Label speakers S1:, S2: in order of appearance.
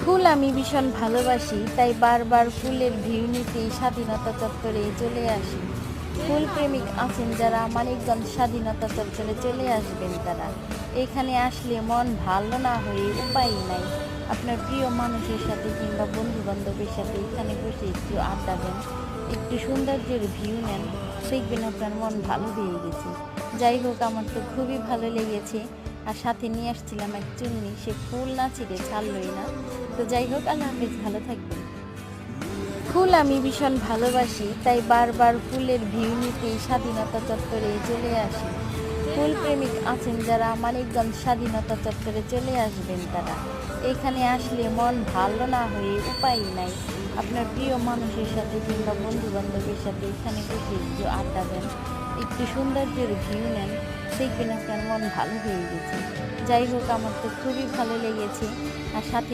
S1: ফুল আমি ভীষণ ভালোবাসি, তাই বারবার ফুলের ভিউ নিতেই স্বাধীনতা চত্বরে চলে আসি। ফুল প্রেমিক আছেন যারা, মানিকগঞ্জ স্বাধীনতা চত্বরে চলে আসবেন তারা। এখানে আসলে মন ভালো না হয়ে উপায় নাই। আপনার প্রিয় মানুষের সাথে কিংবা বন্ধু বান্ধবের সাথে এখানে বসে একটু আড্ডা দেন, একটু সৌন্দর্যের ভিউ নেন, দেখবেন আপনার মন ভালো হয়ে গেছে। যাই হোক, আমার তো খুবই ভালো লেগেছে। আর সাথে নিয়ে আসছিলাম এক চুন্নি, সে ফুল না ছিঁড়ে ছাড়লই না। তো যাই হোক, আল্লাহ হাফেজ, ভালো থাকবেন। ফুল আমি ভীষণ ভালোবাসি, তাই বারবার ফুলের ভিউ নিতেই স্বাধীনতা চত্বরে চলে আসি। ফুল প্রেমিক আছেন যারা, মানিকগঞ্জ স্বাধীনতা চত্বরে চলে আসবেন তারা। এখানে আসলে মন ভালো না হয়ে উপায় নাই। আপনার প্রিয় মানুষের সাথে কিংবা বন্ধু বান্ধবের সাথে এখানে বসে একটু আড্ডা দেন, একটু সৌন্দর্যের ভিউ নেন, দেখবেন আপনার মন ভালো হয়ে গেছে। যাই হোক, আমার তো খুবই ভালো লেগেছে। আর সাথে